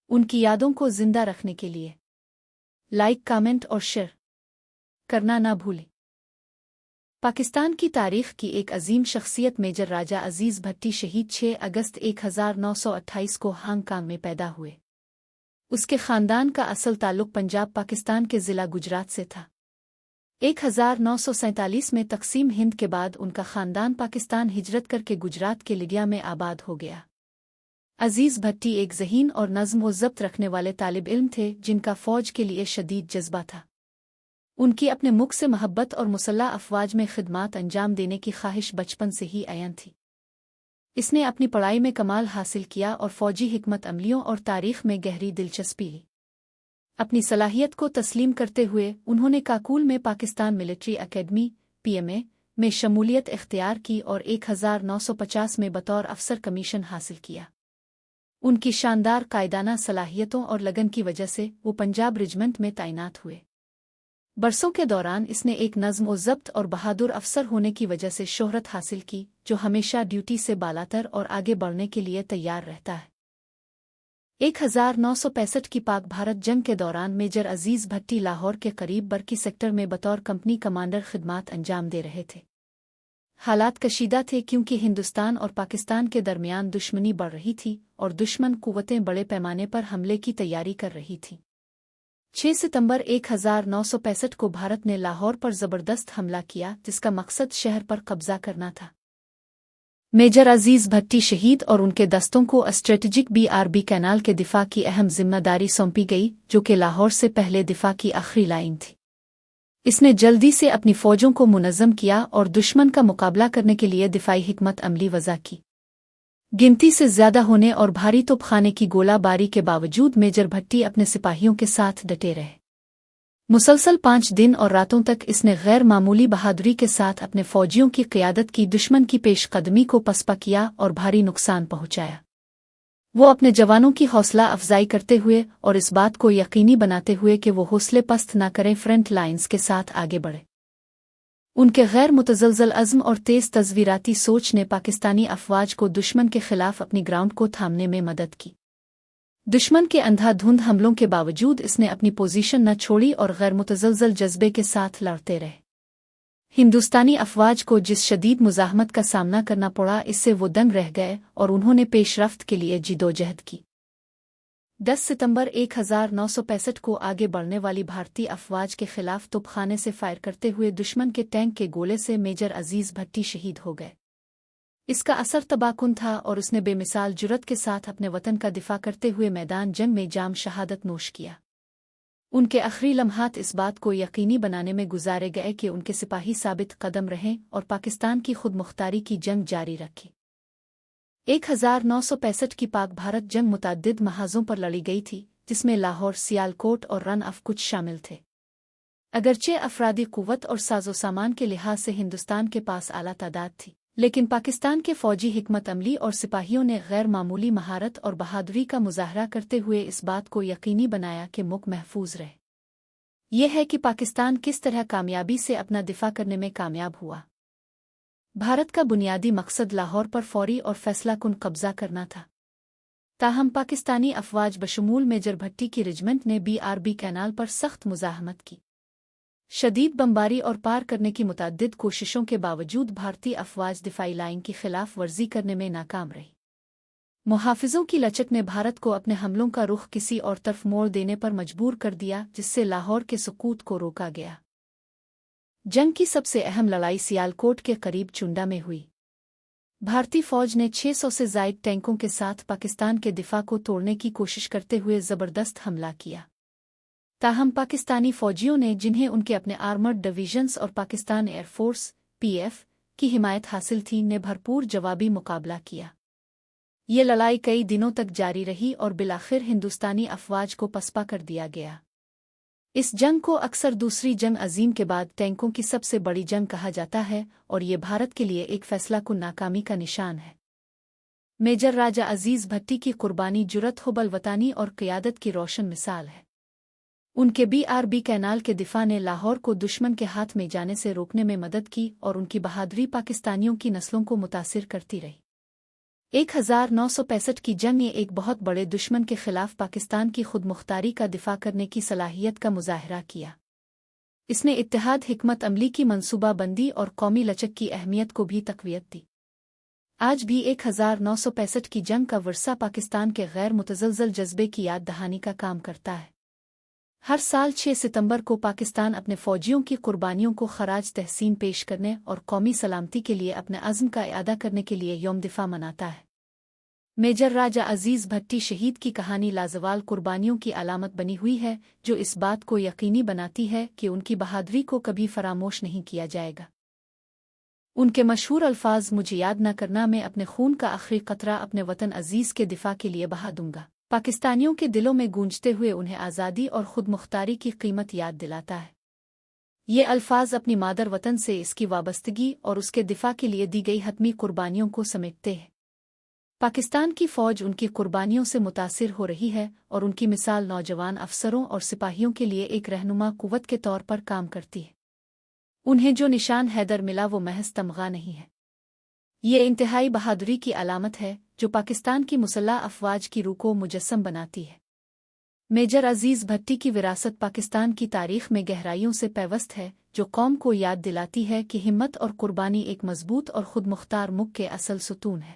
उनकी यादों को जिंदा रखने के लिए लाइक, कमेंट और शेयर करना ना भूलें। पाकिस्तान की तारीख की एक अजीम शख्सियत मेजर राजा अजीज भट्टी शहीद 6 अगस्त 1928 को हांगकांग में पैदा हुए। उसके ख़ानदान का असल ताल्लुक पंजाब पाकिस्तान के ज़िला गुजरात से था। 1947 में तक़सीम हिंद के बाद उनका ख़ानदान पाकिस्तान हिजरत करके गुजरात के लिडिया में आबाद हो गया। अजीज़ भट्टी एक ज़हीन और नज़्म व ज़ब्त रखने वाले तालिब इल्म थे जिनका फ़ौज के लिए शदीद जज्बा था। उनकी अपने मुख से मोहब्बत और मुसल्लह अफ़वाज में खिदमात अंजाम देने की ख्वाहिश बचपन से ही अयन थी। इसने अपनी पढ़ाई में कमाल हासिल किया और फ़ौजी हिकमत अमलियों और तारीख़ में गहरी दिलचस्पी ली। अपनी सलाहियत को तस्लीम करते हुए उन्होंने काकुल में पाकिस्तान मिलिट्री अकेडमी (PMA) में शमूलियत इख्तियार की और 1950 में बतौर अफसर कमीशन हासिल किया। उनकी शानदार कायदाना सलाहियतों और लगन की वजह से वो पंजाब रेजिमेंट में तैनात हुए। बरसों के दौरान इसने एक नज़्म व ज़ब्त और बहादुर अफसर होने की वजह से शोहरत हासिल की, जो हमेशा ड्यूटी से बालातर और आगे बढ़ने के लिए तैयार रहता है। 1965 की पाक भारत जंग के दौरान मेजर अजीज़ भट्टी लाहौर के करीब बरकी सेक्टर में बतौर कंपनी कमांडर खिदमात अंजाम दे रहे थे। हालात कशीदा थे क्योंकि हिंदुस्तान और पाकिस्तान के दरमियान दुश्मनी बढ़ रही थी और दुश्मन कुव्वतें बड़े पैमाने पर हमले की तैयारी कर रही थीं। 6 सितंबर 1965 को भारत ने लाहौर पर ज़बरदस्त हमला किया, जिसका मकसद शहर पर कब्जा करना था। मेजर अजीज़ भट्टी शहीद और उनके दस्तों को स्ट्रेटेजिक BRB कैनाल के दिफा की अहम जिम्मेदारी सौंपी गई, जो कि लाहौर से पहले दिफा की आखिरी लाइन थी। इसने जल्दी से अपनी फ़ौजों को मुनज़्ज़म किया और दुश्मन का मुकाबला करने के लिए दिफाई हिकमत अमली वज़ा की। गिनती से ज़्यादा होने और भारी तोपखाने की गोलाबारी के बावजूद मेजर भट्टी अपने सिपाहियों के साथ डटे रहे। मुसलसल 5 दिन और रातों तक इसने गैर मामूली बहादुरी के साथ अपने फ़ौजियों की क़ियादत की, दुश्मन की पेशकदमी को पसपा किया और भारी नुकसान पहुँचाया। वो अपने जवानों की हौसला अफजाई करते हुए और इस बात को यकीनी बनाते हुए कि वो हौसले पस्त न करें, फ्रंट लाइन्स के साथ आगे बढ़े। उनके गैर मुतज़लज़ल अज़्म और तेज़ तज़वीराती सोच ने पाकिस्तानी अफ़वाज को दुश्मन के ख़िलाफ़ अपनी ग्राउंड को थामने में मदद की। दुश्मन के अंधाधुंध हमलों के बावजूद इसने अपनी पोजीशन न छोड़ी और गैर मुतज़लज़ल जज्बे के साथ लड़ते रहे। हिंदुस्तानी अफ़वाज को जिस शदीद मुज़ाहमत का सामना करना पड़ा, इससे वो दंग रह गए और उन्होंने पेशरफ्त के लिए जिदोजहद की। 10 सितंबर 1965 को आगे बढ़ने वाली भारतीय अफ़वाज के ख़िलाफ़ तोपखाने से फायर करते हुए दुश्मन के टैंक के गोले से मेजर अजीज़ भट्टी शहीद हो गए। इसका असर तबाहकुन था और उसने बेमिसाल जुर्रत के साथ अपने वतन का दिफा करते हुए मैदान जंग में जाम शहादत नोश किया। उनके आखिरी लम्हात इस बात को यकीनी बनाने में गुजारे गए कि उनके सिपाही साबित कदम रहें और पाकिस्तान की खुद मुख्तारी की जंग जारी रखें। 1965 की पाक भारत जंग मुतअद्दिद महाज़ों पर लड़ी गई थी, जिसमें लाहौर, सियालकोट और रन ऑफ कुछ शामिल थे। अगरचे अफरादी कुव्वत और साजो सामान के लिहाज से हिंदुस्तान के पास आला तादाद थी, लेकिन पाकिस्तान के फ़ौजी हिकमत अमली और सिपाहियों ने गैर मामूली महारत और बहादुरी का मुजाहरा करते हुए इस बात को यकीनी बनाया कि मुल्क महफूज रहे। यह है कि पाकिस्तान किस तरह कामयाबी से अपना दिफा करने में कामयाब हुआ। भारत का बुनियादी मकसद लाहौर पर फौरी और फैसलाकुन कब्जा करना था। ताहम पाकिस्तानी अफ़वाज बशमूल मेजर भट्टी की रेजिमेंट ने BRB कैनाल पर सख्त मुज़ाहमत की। शदीद बमबारी और पार करने की मुतअद्दिद कोशिशों के बावजूद भारतीय अफ़वाज दिफाई लाइन की खिलाफ वर्जी करने में नाकाम रही। मुहाफ़िज़ों की लचक ने भारत को अपने हमलों का रुख किसी और तरफ मोड़ देने पर मजबूर कर दिया, जिससे लाहौर के सुकूत को रोका गया। जंग की सबसे अहम लड़ाई सियालकोट के करीब चुंडा में हुई। भारतीय फ़ौज ने 600 से ज़ायद टैंकों के साथ पाकिस्तान के दिफा को तोड़ने की कोशिश करते हुए ज़बरदस्त हमला किया। ताहम पाकिस्तानी फ़ौजियों ने, जिन्हें उनके अपने आर्मर्ड डिवीजन्स और पाकिस्तान एयरफोर्स (PF) की हिमायत हासिल थी, ने भरपूर जवाबी मुकाबला किया। ये लड़ाई कई दिनों तक जारी रही और बिलाखिर हिंदुस्तानी अफ़वाज को पसपा कर दिया गया। इस जंग को अक्सर दूसरी जंग अजीम के बाद टैंकों की सबसे बड़ी जंग कहा जाता है और ये भारत के लिए एक फैसलाकुन नाकामी का निशान है। मेजर राजा अजीज़ भट्टी की कुर्बानी जुर्रत, हुब्बल वतानी और क़ियादत की रोशन मिसाल है। उनके BRB कैनाल के दिफा ने लाहौर को दुश्मन के हाथ में जाने से रोकने में मदद की और उनकी बहादुरी पाकिस्तानियों की नस्लों को मुतासिर करती रही। 1965 की जंग ने एक बहुत बड़े दुश्मन के खिलाफ पाकिस्तान की खुदमुख्तारी का दिफा करने की सलाहियत का मुजाहरा किया। इसने इत्तेहाद, हिकमत अमली की मंसूबाबंदी और कौमी लचक की अहमियत को भी तक़वियत दी। आज भी 1965 की जंग का वर्सा पाकिस्तान के गैर मुतज़लज़ल जज्बे की याद दहानी का काम करता है। हर साल 6 सितंबर को पाकिस्तान अपने फ़ौजियों की कुर्बानियों को खराज तहसीन पेश करने और कौमी सलामती के लिए अपने अज़्म का इआदा करने के लिए यौम दिफ़ा मनाता है। मेजर राजा अजीज़ भट्टी शहीद की कहानी लाजवाल कुर्बानियों की अलामत बनी हुई है, जो इस बात को यकीनी बनाती है कि उनकी बहादुरी को कभी फरामोश नहीं किया जाएगा। उनके मशहूर अल्फाज, मुझे याद न करना, मैं अपने खून का आखिरी कतरा अपने वतन अजीज़ के दिफा के लिए बहा दूंगा, पाकिस्तानियों के दिलों में गूंजते हुए उन्हें आज़ादी और खुदमुख्तारी की कीमत याद दिलाता है। ये अल्फाज अपनी मादर वतन से इसकी वाबस्तगी और उसके दिफा के लिए दी गई हतमी कुर्बानियों को समेटते हैं। पाकिस्तान की फ़ौज उनकी कुर्बानियों से मुतासिर हो रही है और उनकी मिसाल नौजवान अफसरों और सिपाहियों के लिए एक रहनुमा कुव्वत के तौर पर काम करती है। उन्हें जो निशान हैदर मिला वो महज तमगा नहीं है, ये इंतहाई बहादुरी की अलामत है जो पाकिस्तान की मुसल्लह अफ़वाज की रूह को मुजस्सम बनाती है। मेजर अजीज़ भट्टी की विरासत पाकिस्तान की तारीख़ में गहराइयों से पैवस्त है, जो कौम को याद दिलाती है कि हिम्मत और कुर्बानी एक मजबूत और खुदमुख्तार मुल्क के असल सुतून है।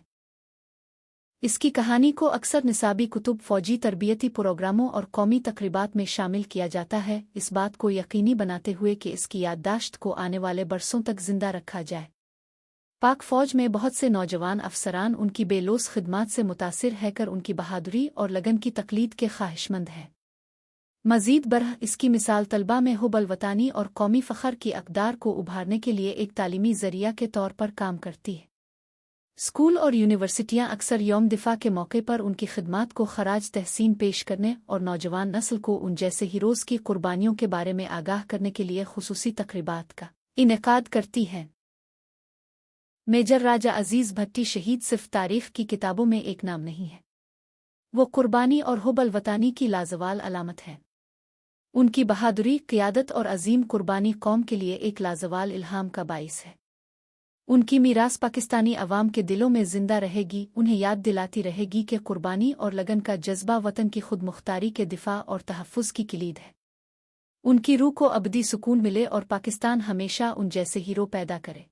इसकी कहानी को अक्सर निसाबी कुतुब, फ़ौजी तरबियती प्रोग्रामों और कौमी तक़रीबात में शामिल किया जाता है, इस बात को यकीनी बनाते हुए कि इसकी याददाश्त को आने वाले बरसों तक जिंदा रखा जाए। पाक फ़ौज में बहुत से नौजवान अफसरान उनकी बेलोस खिदमात से मुतासिर हैकर उनकी बहादुरी और लगन की तकलीद के ख्वाहिशमंद हैं। मज़ीद बरह इसकी मिसाल तलबा में हुब्बुल वतानी और कौमी फ़ख्र की अक़दार को उभारने के लिए एक तालीमी ज़रिया के तौर पर काम करती है। स्कूल और यूनिवर्सिटियां अक्सर यौम दिफा के मौके पर उनकी खिदमात को खराज तहसीन पेश करने और नौजवान नस्ल को उन जैसे हीरोज़ की कुर्बानियों के बारे में आगाह करने के लिए खुसूसी तक़रीबात का इनेकाद करती हैं। मेजर राजा अजीज़ भट्टी शहीद सिर्फ तारीख़ की किताबों में एक नाम नहीं है, वो कुर्बानी और हुब्बुल वतानी की लाजवाल अलामत है। उनकी बहादुरी, क़ियादत और अजीम कुर्बानी कौम के लिए एक लाजवाल इल्हाम का बाइस है। उनकी मीरास पाकिस्तानी अवाम के दिलों में जिंदा रहेगी, उन्हें याद दिलाती रहेगी कि कुर्बानी और लगन का जज्बा वतन की खुदमुख्तारी के दिफा और तहफ़्फ़ुज़ की किलीद है। उनकी रूह को अबदी सुकून मिले और पाकिस्तान हमेशा उन जैसे हीरो पैदा करे।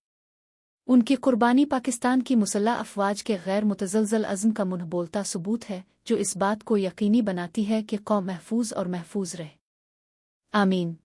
उनकी कुर्बानी पाकिस्तान की मुसल्लह अफ़वाज के गैर मुतज़लज़ल अज़्म का मुँह बोलता सबूत है, जो इस बात को यकीनी बनाती है कि कौम महफूज और महफूज रहे। आमीन।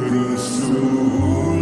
रसूल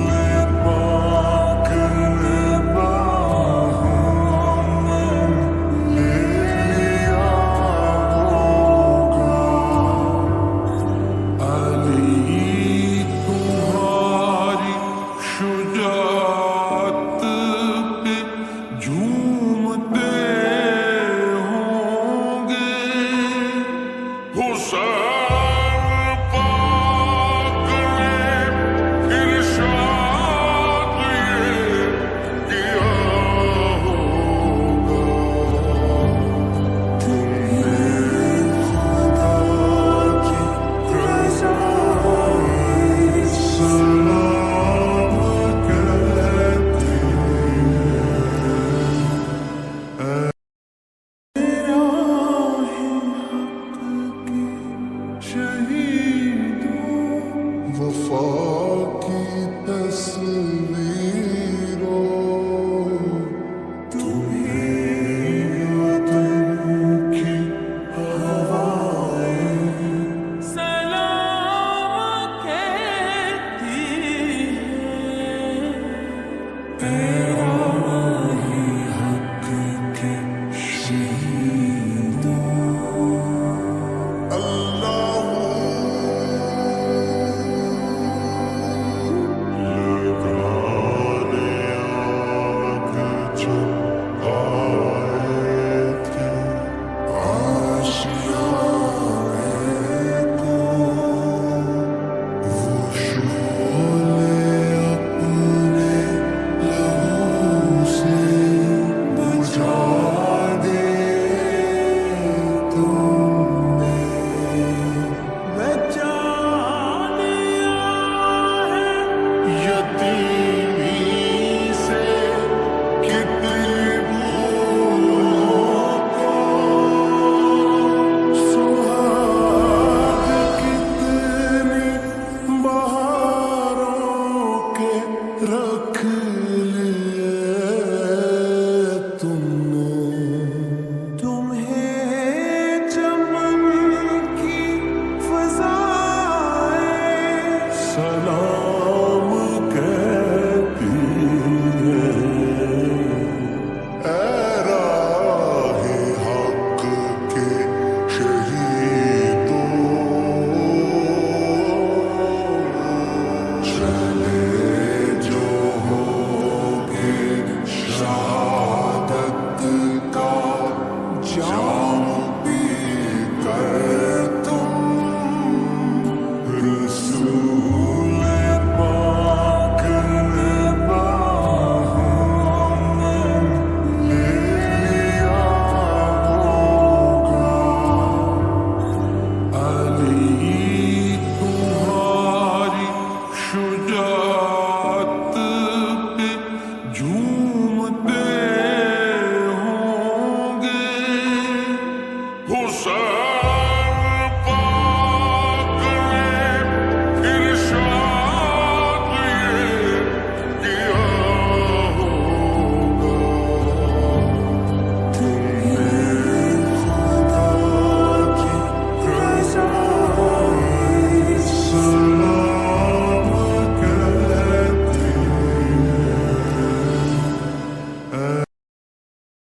तस्वीरों तुम्हें वतन की हवाएं सलाम कहती है। राही हक के शहीदों अल्लाह लगाने आग जब आए थे आशियाने को वो शोले अपने लहू से बुझा दे तुमने बचा लिया है यतीमी से कितनी भूलों को सुहाग कितनी बहारों के रख